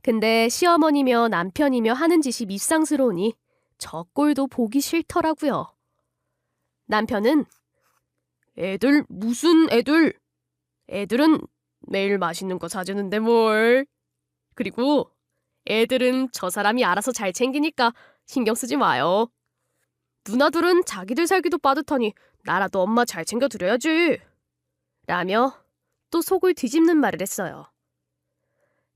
근데 시어머니며 남편이며 하는 짓이 밉상스러우니 저 꼴도 보기 싫더라고요. 남편은 애들 무슨 애들? 애들은 매일 맛있는 거 사주는데 뭘. 그리고 애들은 저 사람이 알아서 잘 챙기니까 신경 쓰지 마요. 누나들은 자기들 살기도 빠듯하니 나라도 엄마 잘 챙겨드려야지. 라며 또 속을 뒤집는 말을 했어요.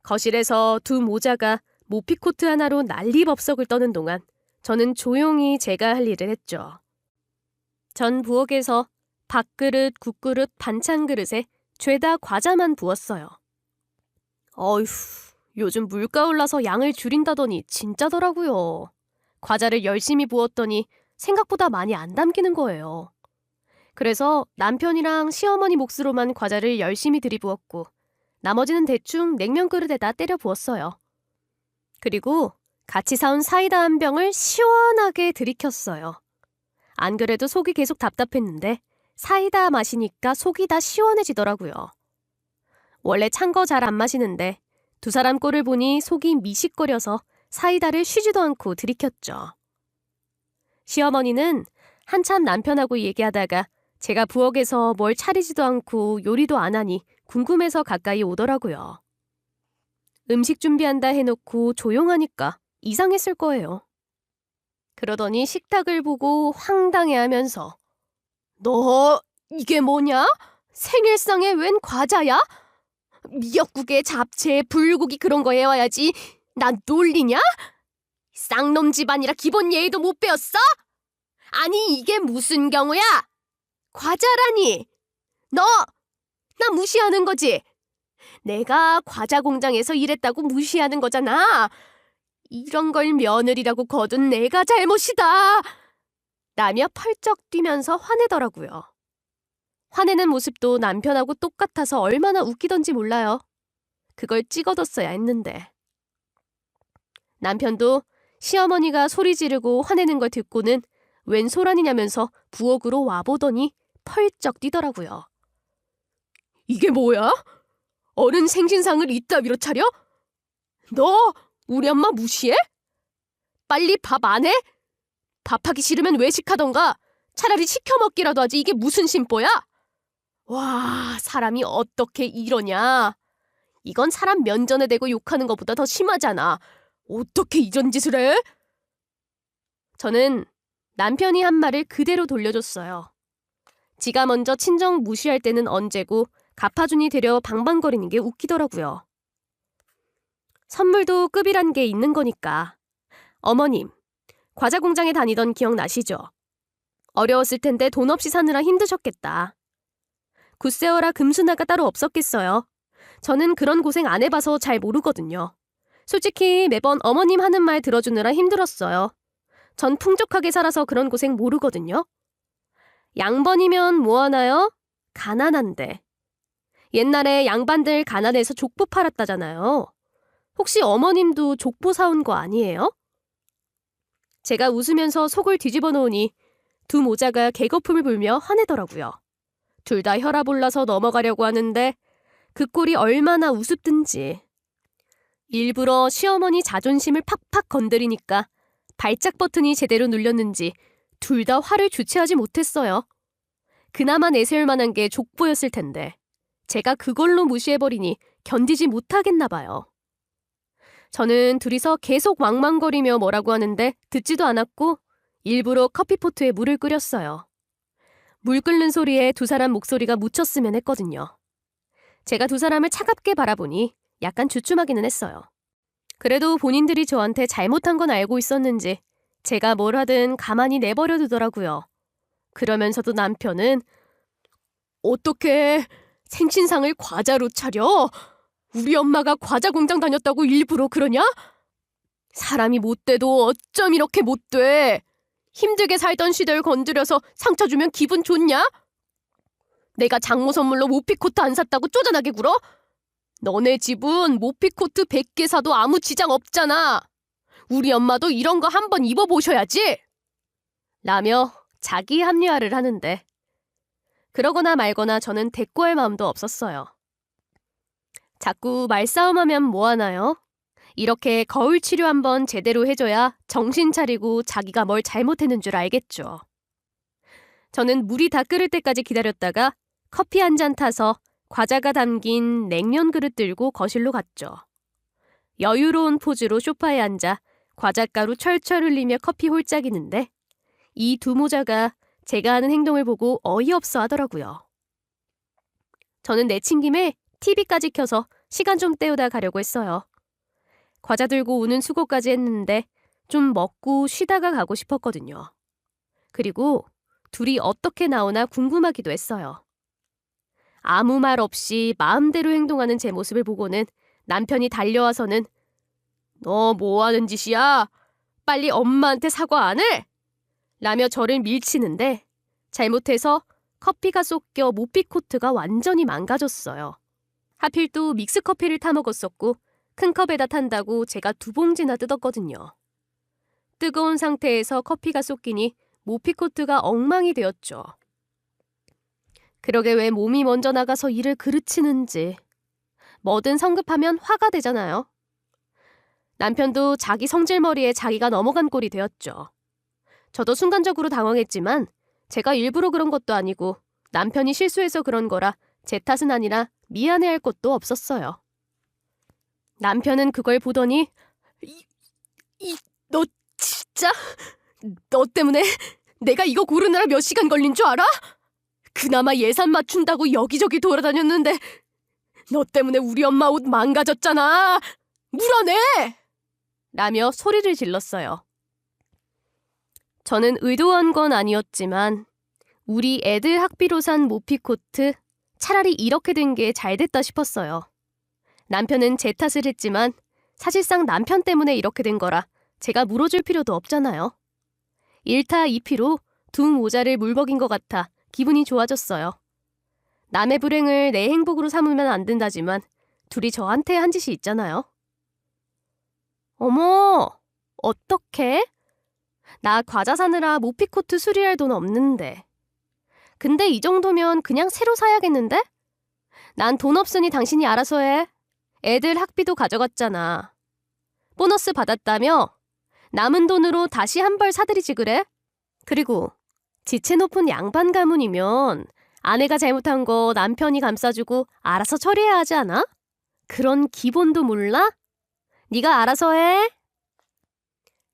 거실에서 두 모자가 모피코트 하나로 난리법석을 떠는 동안 저는 조용히 제가 할 일을 했죠. 전 부엌에서 밥그릇, 국그릇, 반찬 그릇에 죄다 과자만 부었어요. 어휴, 요즘 물가 올라서 양을 줄인다더니 진짜더라고요. 과자를 열심히 부었더니 생각보다 많이 안 담기는 거예요. 그래서 남편이랑 시어머니 몫으로만 과자를 열심히 들이부었고 나머지는 대충 냉면 그릇에다 때려 부었어요. 그리고 같이 사온 사이다 한 병을 시원하게 들이켰어요. 안 그래도 속이 계속 답답했는데 사이다 마시니까 속이 다 시원해지더라고요. 원래 찬 거 잘 안 마시는데 두 사람 꼴을 보니 속이 미식거려서 사이다를 쉬지도 않고 들이켰죠. 시어머니는 한참 남편하고 얘기하다가 제가 부엌에서 뭘 차리지도 않고 요리도 안 하니 궁금해서 가까이 오더라고요. 음식 준비한다 해놓고 조용하니까 이상했을 거예요. 그러더니 식탁을 보고 황당해하면서 너 이게 뭐냐? 생일상에 웬 과자야? 미역국에 잡채, 불고기 그런 거 해와야지. 난 놀리냐? 쌍놈 집안이라 기본 예의도 못 배웠어? 아니 이게 무슨 경우야? 과자라니. 나 무시하는 거지? 내가 과자 공장에서 일했다고 무시하는 거잖아. 이런 걸 며느리라고 거둔 내가 잘못이다. 라며 펄쩍 뛰면서 화내더라고요. 화내는 모습도 남편하고 똑같아서 얼마나 웃기던지 몰라요. 그걸 찍어뒀어야 했는데. 남편도 시어머니가 소리 지르고 화내는 걸 듣고는 웬 소란이냐면서 부엌으로 와보더니 펄쩍 뛰더라고요. 이게 뭐야? 어른 생신상을 이따위로 차려? 너 우리 엄마 무시해? 빨리 밥 안 해? 밥하기 싫으면 외식하던가 차라리 시켜 먹기라도 하지. 이게 무슨 심보야? 와, 사람이 어떻게 이러냐. 이건 사람 면전에 대고 욕하는 것보다 더 심하잖아. 어떻게 이런 짓을 해? 저는 남편이 한 말을 그대로 돌려줬어요. 지가 먼저 친정 무시할 때는 언제고 갚아주니 되려 방방거리는 게 웃기더라고요. 선물도 급이란 게 있는 거니까. 어머님, 과자 공장에 다니던 기억 나시죠? 어려웠을 텐데 돈 없이 사느라 힘드셨겠다. 굿세어라 금수나가 따로 없었겠어요. 저는 그런 고생 안 해봐서 잘 모르거든요. 솔직히 매번 어머님 하는 말 들어주느라 힘들었어요. 전 풍족하게 살아서 그런 고생 모르거든요. 양반이면 뭐하나요? 가난한데. 옛날에 양반들 가난해서 족보 팔았다잖아요. 혹시 어머님도 족보 사온 거 아니에요? 제가 웃으면서 속을 뒤집어 놓으니 두 모자가 개거품을 불며 화내더라고요. 둘 다 혈압 올라서 넘어가려고 하는데 그 꼴이 얼마나 우습든지. 일부러 시어머니 자존심을 팍팍 건드리니까 발작 버튼이 제대로 눌렸는지 둘 다 화를 주체하지 못했어요. 그나마 내세울 만한 게 족보였을 텐데 제가 그걸로 무시해버리니 견디지 못하겠나 봐요. 저는 둘이서 계속 왕망거리며 뭐라고 하는데 듣지도 않았고 일부러 커피포트에 물을 끓였어요. 물 끓는 소리에 두 사람 목소리가 묻혔으면 했거든요. 제가 두 사람을 차갑게 바라보니 약간 주춤하기는 했어요. 그래도 본인들이 저한테 잘못한 건 알고 있었는지 제가 뭘 하든 가만히 내버려 두더라고요. 그러면서도 남편은 어떻게 생신상을 과자로 차려? 우리 엄마가 과자 공장 다녔다고 일부러 그러냐? 사람이 못돼도 어쩜 이렇게 못돼? 힘들게 살던 시절 건드려서 상처 주면 기분 좋냐? 내가 장모 선물로 모피코트 안 샀다고 쪼잔하게 굴어? 너네 집은 모피코트 100개 사도 아무 지장 없잖아. 우리 엄마도 이런 거 한번 입어보셔야지. 라며 자기 합리화를 하는데 그러거나 말거나 저는 대꾸할 마음도 없었어요. 자꾸 말싸움하면 뭐하나요? 이렇게 거울 치료 한번 제대로 해줘야 정신 차리고 자기가 뭘 잘못했는 줄 알겠죠. 저는 물이 다 끓을 때까지 기다렸다가 커피 한 잔 타서 과자가 담긴 냉면 그릇 들고 거실로 갔죠. 여유로운 포즈로 소파에 앉아 과자가루 철철 흘리며 커피 홀짝이는데 이 두 모자가 제가 하는 행동을 보고 어이없어 하더라고요. 저는 내친 김에 TV까지 켜서 시간 좀 때우다 가려고 했어요. 과자 들고 오는 수고까지 했는데 좀 먹고 쉬다가 가고 싶었거든요. 그리고 둘이 어떻게 나오나 궁금하기도 했어요. 아무 말 없이 마음대로 행동하는 제 모습을 보고는 남편이 달려와서는 너 뭐하는 짓이야? 빨리 엄마한테 사과 안 해? 라며 저를 밀치는데 잘못해서 커피가 쏟겨 모피코트가 완전히 망가졌어요. 하필 또 믹스커피를 타먹었었고 큰 컵에다 탄다고 제가 2봉지나 뜯었거든요. 뜨거운 상태에서 커피가 쏟기니 모피코트가 엉망이 되었죠. 그러게 왜 몸이 먼저 나가서 일을 그르치는지. 뭐든 성급하면 화가 되잖아요. 남편도 자기 성질머리에 자기가 넘어간 꼴이 되었죠. 저도 순간적으로 당황했지만 제가 일부러 그런 것도 아니고 남편이 실수해서 그런 거라 제 탓은 아니라 미안해할 것도 없었어요. 남편은 그걸 보더니 너 진짜? 너 때문에 내가 이거 고르느라 몇 시간 걸린 줄 알아? 그나마 예산 맞춘다고 여기저기 돌아다녔는데 너 때문에 우리 엄마 옷 망가졌잖아. 물어내! 라며 소리를 질렀어요. 저는 의도한 건 아니었지만 우리 애들 학비로 산 모피코트 차라리 이렇게 된 게 잘 됐다 싶었어요. 남편은 제 탓을 했지만 사실상 남편 때문에 이렇게 된 거라 제가 물어줄 필요도 없잖아요. 1타 2피로 두 모자를 물먹인 것 같아 기분이 좋아졌어요. 남의 불행을 내 행복으로 삼으면 안 된다지만 둘이 저한테 한 짓이 있잖아요. 어머, 어떡해? 나 과자 사느라 모피코트 수리할 돈 없는데. 근데 이 정도면 그냥 새로 사야겠는데? 난 돈 없으니 당신이 알아서 해. 애들 학비도 가져갔잖아. 보너스 받았다며? 남은 돈으로 다시 한 벌 사드리지 그래? 그리고 지체 높은 양반 가문이면 아내가 잘못한 거 남편이 감싸주고 알아서 처리해야 하지 않아? 그런 기본도 몰라? 네가 알아서 해.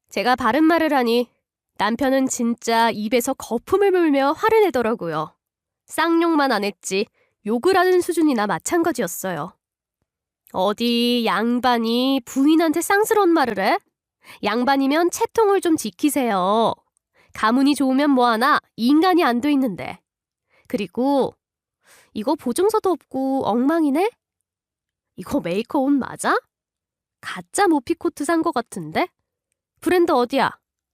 제가 바른 말을 하니 남편은 진짜 입에서 거품을 물며 화를 내더라고요. 쌍욕만 안 했지 욕을 하는 수준이나 마찬가지였어요. 어디 양반이 부인한테 쌍스러운 말을 해? 양반이면 채통을 좀 지키세요. 가문이 좋으면 뭐하나 인간이 안 돼 있는데. 그리고 이거 보증서도 없고 엉망이네? 이거 메이커 옷 맞아? 가짜 모피코트 산 거 같은데? 브랜드 어디야?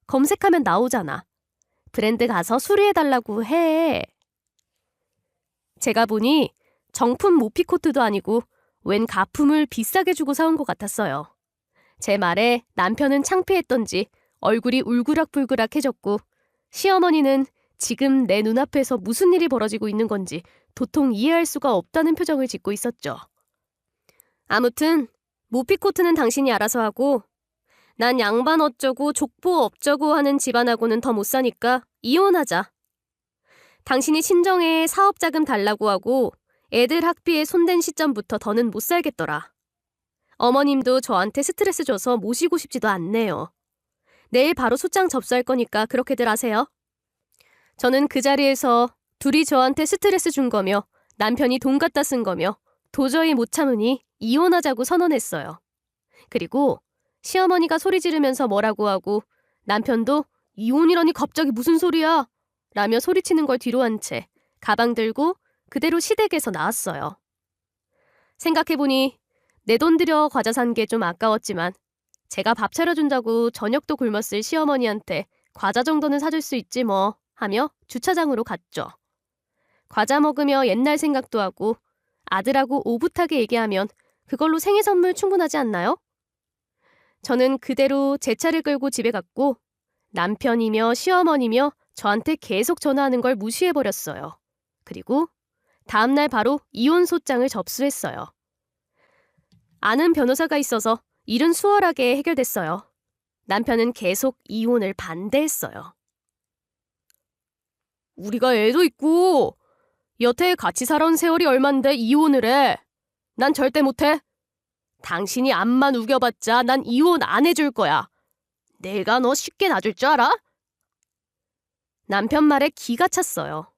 검색하면 나오잖아. 브랜드 가서 수리해달라고 해. 제가 보니 정품 모피코트도 아니고 웬 가품을 비싸게 주고 사온 것 같았어요. 제 말에 남편은 창피했던지 얼굴이 울그락불그락해졌고 시어머니는 지금 내 눈앞에서 무슨 일이 벌어지고 있는 건지 도통 이해할 수가 없다는 표정을 짓고 있었죠. 아무튼 모피코트는 당신이 알아서 하고 난 양반 어쩌고 족보 업쩌고 하는 집안하고는 더 못 사니까 이혼하자. 당신이 친정에 사업자금 달라고 하고 애들 학비에 손댄 시점부터 더는 못 살겠더라. 어머님도 저한테 스트레스 줘서 모시고 싶지도 않네요. 내일 바로 소장 접수할 거니까 그렇게들 하세요. 저는 그 자리에서 둘이 저한테 스트레스 준 거며 남편이 돈 갖다 쓴 거며 도저히 못 참으니 이혼하자고 선언했어요. 그리고 시어머니가 소리 지르면서 뭐라고 하고 남편도 이혼이라니 갑자기 무슨 소리야? 라며 소리치는 걸 뒤로 한 채 가방 들고 그대로 시댁에서 나왔어요. 생각해보니 내 돈 들여 과자 산 게 좀 아까웠지만 제가 밥 차려준다고 저녁도 굶었을 시어머니한테 과자 정도는 사줄 수 있지 뭐 하며 주차장으로 갔죠. 과자 먹으며 옛날 생각도 하고 아들하고 오붓하게 얘기하면 그걸로 생일 선물 충분하지 않나요? 저는 그대로 제 차를 끌고 집에 갔고 남편이며 시어머니며 저한테 계속 전화하는 걸 무시해버렸어요. 그리고 다음날 바로 이혼 소장을 접수했어요. 아는 변호사가 있어서 일은 수월하게 해결됐어요. 남편은 계속 이혼을 반대했어요. 우리가 애도 있고 여태 같이 살아온 세월이 얼만데 이혼을 해. 난 절대 못해. 당신이 앞만 우겨봤자 난 이혼 안 해줄 거야. 내가 너 쉽게 놔줄 줄 알아? 남편 말에 기가 찼어요.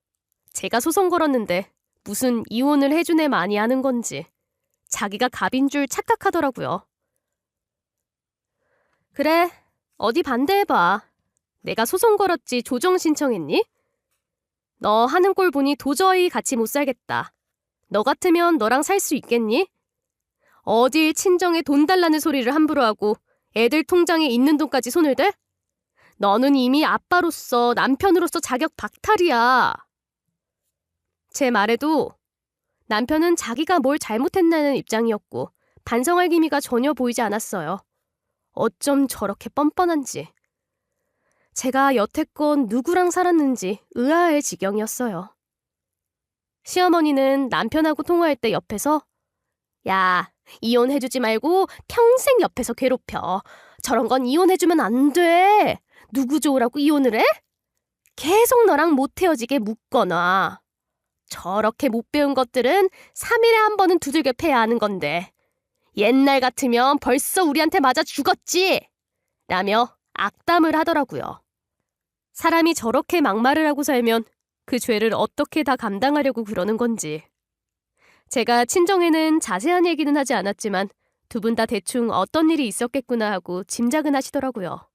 제가 소송 걸었는데 무슨 이혼을 해준 애 많이 하는 건지 자기가 갑인 줄 착각하더라고요. 그래, 어디 반대해봐. 내가 소송 걸었지 조정 신청했니? 너 하는 꼴 보니 도저히 같이 못 살겠다. 너 같으면 너랑 살 수 있겠니? 어딜 친정에 돈 달라는 소리를 함부로 하고 애들 통장에 있는 돈까지 손을 대? 너는 이미 아빠로서 남편으로서 자격 박탈이야. 제 말에도 남편은 자기가 뭘 잘못했나는 입장이었고 반성할 기미가 전혀 보이지 않았어요. 어쩜 저렇게 뻔뻔한지. 제가 여태껏 누구랑 살았는지 의아할 지경이었어요. 시어머니는 남편하고 통화할 때 옆에서 야, 이혼해주지 말고 평생 옆에서 괴롭혀. 저런 건 이혼해주면 안 돼. 누구 좋으라고 이혼을 해? 계속 너랑 못 헤어지게 묶어놔. 저렇게 못 배운 것들은 3일에 한 번은 두들겨 패야 하는 건데 옛날 같으면 벌써 우리한테 맞아 죽었지! 라며 악담을 하더라고요. 사람이 저렇게 막말을 하고 살면 그 죄를 어떻게 다 감당하려고 그러는 건지. 제가 친정에는 자세한 얘기는 하지 않았지만 두 분 다 대충 어떤 일이 있었겠구나 하고 짐작은 하시더라고요.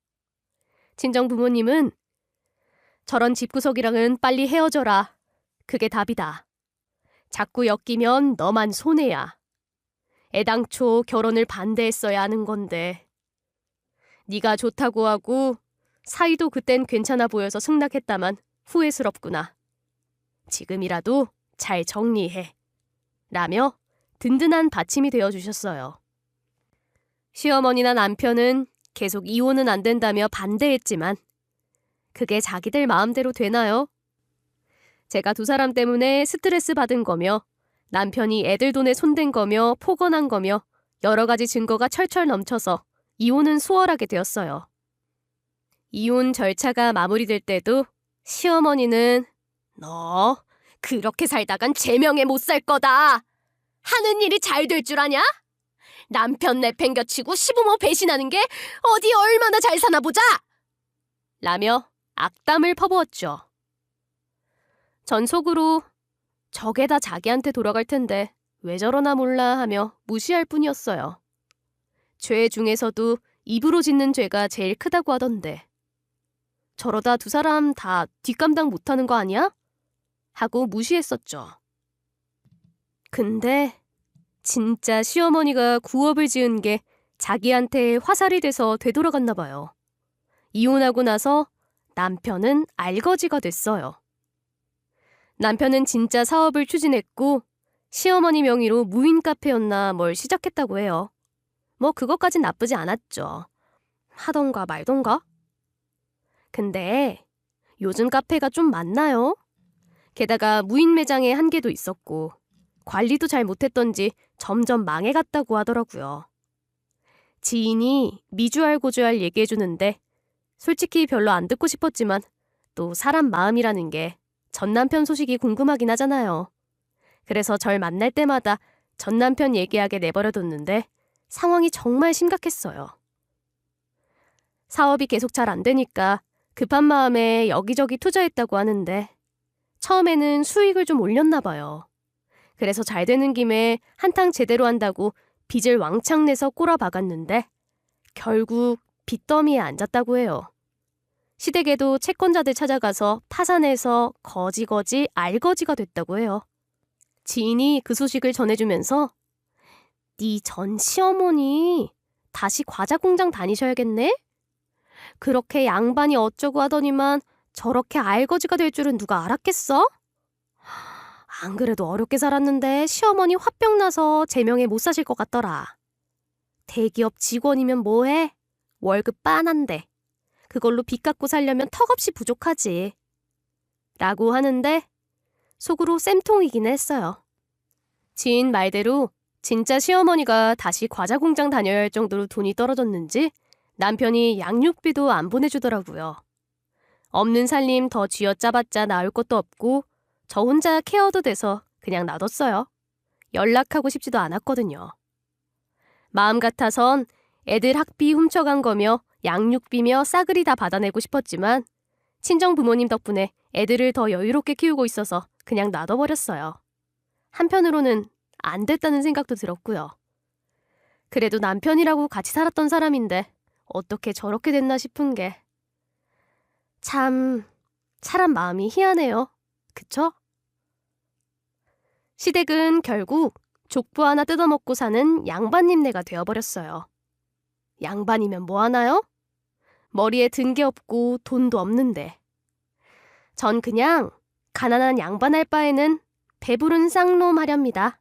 친정 부모님은 저런 집구석이랑은 빨리 헤어져라. 그게 답이다. 자꾸 엮이면 너만 손해야. 애당초 결혼을 반대했어야 하는 건데. 네가 좋다고 하고 사이도 그땐 괜찮아 보여서 승낙했다만 후회스럽구나. 지금이라도 잘 정리해. 라며 든든한 받침이 되어주셨어요. 시어머니나 남편은 계속 이혼은 안 된다며 반대했지만 그게 자기들 마음대로 되나요? 제가 두 사람 때문에 스트레스 받은 거며 남편이 애들 돈에 손댄 거며 포건한 거며 여러 가지 증거가 철철 넘쳐서 이혼은 수월하게 되었어요. 이혼 절차가 마무리될 때도 시어머니는 너 그렇게 살다간 제명에 못 살 거다. 하는 일이 잘 될 줄 아냐? 남편 내팽겨치고 시부모 배신하는 게 어디 얼마나 잘 사나 보자! 라며 악담을 퍼부었죠. 전 속으로 저게 다 자기한테 돌아갈 텐데 왜 저러나 몰라 하며 무시할 뿐이었어요. 죄 중에서도 입으로 짓는 죄가 제일 크다고 하던데 저러다 두 사람 다 뒷감당 못하는 거 아니야? 하고 무시했었죠. 근데 진짜 시어머니가 구업을 지은 게 자기한테 화살이 돼서 되돌아갔나 봐요. 이혼하고 나서 남편은 알거지가 됐어요. 남편은 진짜 사업을 추진했고 시어머니 명의로 무인 카페였나 뭘 시작했다고 해요. 뭐 그것까진 나쁘지 않았죠. 하던가 말던가. 근데 요즘 카페가 좀 많나요? 게다가 무인 매장에 한계도 있었고 관리도 잘 못했던지 점점 망해갔다고 하더라고요. 지인이 미주알고주알 얘기해주는데 솔직히 별로 안 듣고 싶었지만 또 사람 마음이라는 게 전남편 소식이 궁금하긴 하잖아요. 그래서 절 만날 때마다 전남편 얘기하게 내버려뒀는데 상황이 정말 심각했어요. 사업이 계속 잘 안 되니까 급한 마음에 여기저기 투자했다고 하는데 처음에는 수익을 좀 올렸나 봐요. 그래서 잘 되는 김에 한탕 제대로 한다고 빚을 왕창 내서 꼬라박았는데 결국 빚더미에 앉았다고 해요. 시댁에도 채권자들 찾아가서 파산해서 거지거지 알거지가 됐다고 해요. 지인이 그 소식을 전해주면서 네 전 시어머니 다시 과자 공장 다니셔야겠네? 그렇게 양반이 어쩌고 하더니만 저렇게 알거지가 될 줄은 누가 알았겠어? 안 그래도 어렵게 살았는데 시어머니 화병 나서 제명에 못 사실 것 같더라. 대기업 직원이면 뭐해? 월급 빤한데. 그걸로 빚 갚고 살려면 턱없이 부족하지. 라고 하는데 속으로 쌤통이긴 했어요. 지인 말대로 진짜 시어머니가 다시 과자 공장 다녀야 할 정도로 돈이 떨어졌는지 남편이 양육비도 안 보내주더라고요. 없는 살림 더 쥐어짜봤자 나을 것도 없고 저 혼자 케어도 돼서 그냥 놔뒀어요. 연락하고 싶지도 않았거든요. 마음 같아선 애들 학비 훔쳐간 거며 양육비며 싸그리 다 받아내고 싶었지만 친정 부모님 덕분에 애들을 더 여유롭게 키우고 있어서 그냥 놔둬버렸어요. 한편으로는 안 됐다는 생각도 들었고요. 그래도 남편이라고 같이 살았던 사람인데 어떻게 저렇게 됐나 싶은 게 참 사람 마음이 희한해요. 그쵸? 시댁은 결국 족보 하나 뜯어먹고 사는 양반님네가 되어버렸어요. 양반이면 뭐 하나요? 머리에 든 게 없고 돈도 없는데. 전 그냥 가난한 양반할 바에는 배부른 쌍놈 하렵니다.